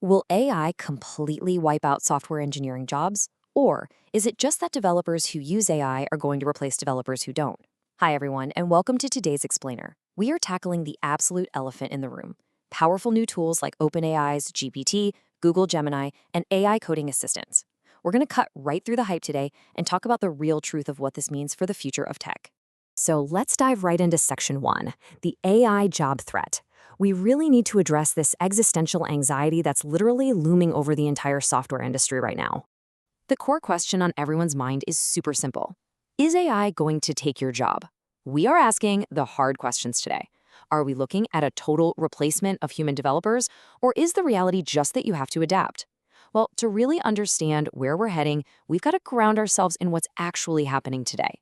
Will AI completely wipe out software engineering jobs? Or is it just that developers who use AI are going to replace developers who don't? Hi, everyone, and welcome to today's Explainer. We are tackling the absolute elephant in the room: powerful new tools like OpenAI's GPT, Google Gemini, and AI coding assistants. We're going to cut right through the hype today and talk about the real truth of what this means for the future of tech. So let's dive right into Section 1, the AI job threat. We really need to address this existential anxiety that's literally looming over the entire software industry right now. The core question on everyone's mind is super simple. Is AI going to take your job? We are asking the hard questions today. Are we looking at a total replacement of human developers, or is the reality just that you have to adapt? Well, to really understand where we're heading, we've got to ground ourselves in what's actually happening today.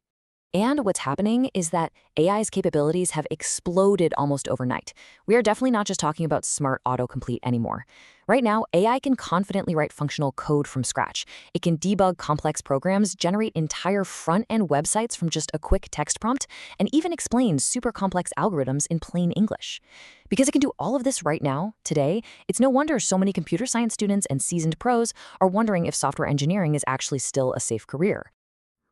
And what's happening is that AI's capabilities have exploded almost overnight. We are definitely not just talking about smart autocomplete anymore. Right now, AI can confidently write functional code from scratch. It can debug complex programs, generate entire front-end websites from just a quick text prompt, and even explain super complex algorithms in plain English. Because it can do all of this right now, today, it's no wonder so many computer science students and seasoned pros are wondering if software engineering is actually still a safe career.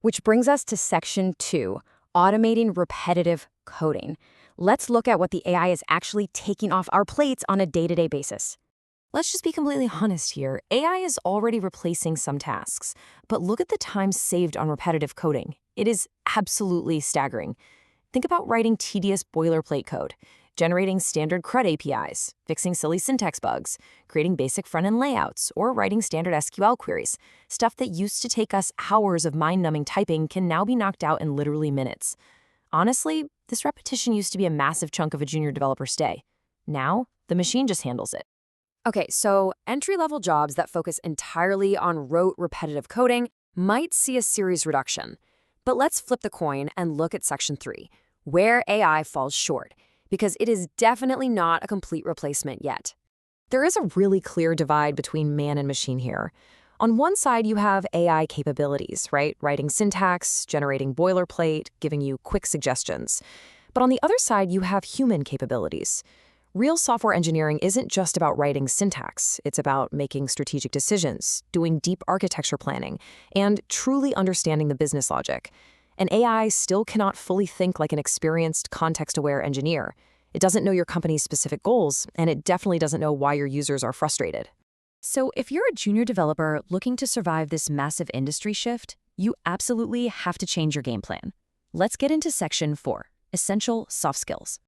Which brings us to Section 2, automating repetitive coding. Let's look at what the AI is actually taking off our plates on a day-to-day basis. Let's just be completely honest here. AI is already replacing some tasks, but look at the time saved on repetitive coding. It is absolutely staggering. Think about writing tedious boilerplate code, generating standard CRUD APIs, fixing silly syntax bugs, creating basic front-end layouts, or writing standard SQL queries. Stuff that used to take us hours of mind-numbing typing can now be knocked out in literally minutes. Honestly, this repetition used to be a massive chunk of a junior developer's day. Now, the machine just handles it. Okay, so entry-level jobs that focus entirely on rote repetitive coding might see a serious reduction. But let's flip the coin and look at Section 3, where AI falls short, because it is definitely not a complete replacement yet. There is a really clear divide between man and machine here. On one side, you have AI capabilities, right? Writing syntax, generating boilerplate, giving you quick suggestions. But on the other side, you have human capabilities. Real software engineering isn't just about writing syntax. It's about making strategic decisions, doing deep architecture planning, and truly understanding the business logic. And AI still cannot fully think like an experienced, context-aware engineer. It doesn't know your company's specific goals, and it definitely doesn't know why your users are frustrated. So if you're a junior developer looking to survive this massive industry shift, you absolutely have to change your game plan. Let's get into Section 4, essential soft skills.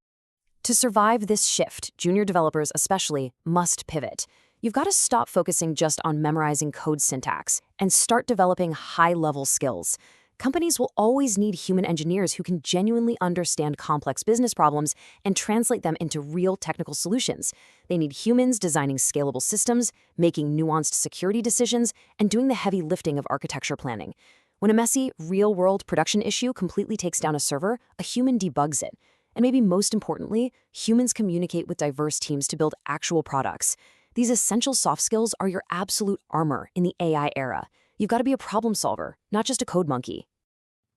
To survive this shift, junior developers especially must pivot. You've got to stop focusing just on memorizing code syntax and start developing high-level skills. Companies will always need human engineers who can genuinely understand complex business problems and translate them into real technical solutions. They need humans designing scalable systems, making nuanced security decisions, and doing the heavy lifting of architecture planning. When a messy, real-world production issue completely takes down a server, a human debugs it. And maybe most importantly, humans communicate with diverse teams to build actual products. These essential soft skills are your absolute armor in the AI era. You've got to be a problem solver, not just a code monkey.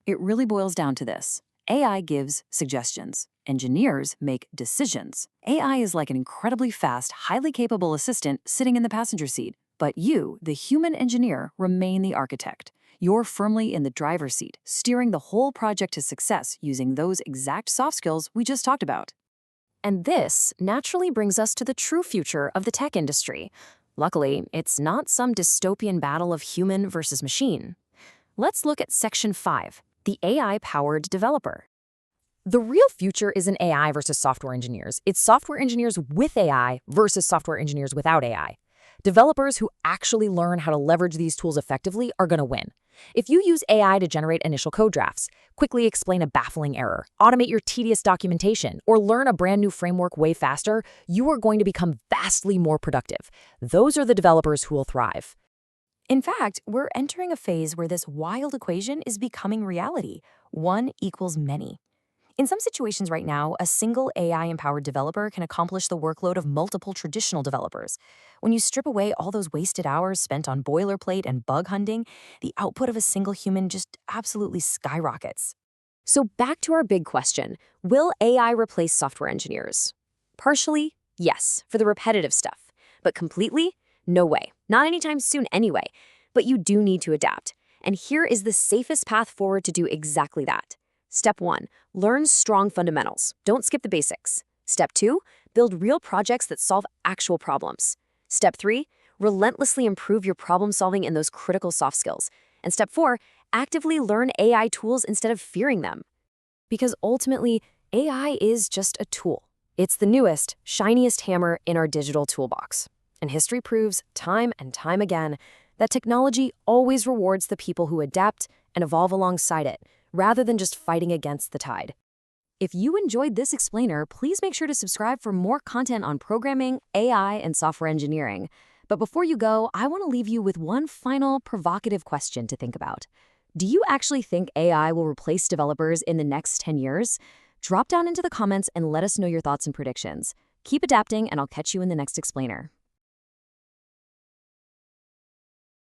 It really boils down to this. AI gives suggestions. Engineers make decisions. AI is like an incredibly fast, highly capable assistant sitting in the passenger seat. But you, the human engineer, remain the architect. You're firmly in the driver's seat, steering the whole project to success using those exact soft skills we just talked about. And this naturally brings us to the true future of the tech industry. Luckily, it's not some dystopian battle of human versus machine. Let's look at Section 5, the AI-powered developer. The real future isn't AI versus software engineers. It's software engineers with AI versus software engineers without AI. Developers who actually learn how to leverage these tools effectively are going to win. If you use AI to generate initial code drafts, quickly explain a baffling error, automate your tedious documentation, or learn a brand new framework way faster, you are going to become vastly more productive. Those are the developers who will thrive. In fact, we're entering a phase where this wild equation is becoming reality. 1 equals many. In some situations right now, a single AI-empowered developer can accomplish the workload of multiple traditional developers. When you strip away all those wasted hours spent on boilerplate and bug hunting, the output of a single human just absolutely skyrockets. So back to our big question, will AI replace software engineers? Partially, yes, for the repetitive stuff. But completely? No way. Not anytime soon anyway. But you do need to adapt. And here is the safest path forward to do exactly that. Step 1. Learn strong fundamentals. Don't skip the basics. Step 2. Build real projects that solve actual problems. Step 3. Relentlessly improve your problem solving in those critical soft skills. And step 4. Actively learn AI tools instead of fearing them. Because ultimately, AI is just a tool. It's the newest, shiniest hammer in our digital toolbox. And history proves, time and time again, that technology always rewards the people who adapt and evolve alongside it, rather than just fighting against the tide. If you enjoyed this explainer, please make sure to subscribe for more content on programming, AI, and software engineering. But before you go, I want to leave you with one final provocative question to think about. Do you actually think AI will replace developers in the next 10 years? Drop down into the comments and let us know your thoughts and predictions. Keep adapting, and I'll catch you in the next explainer.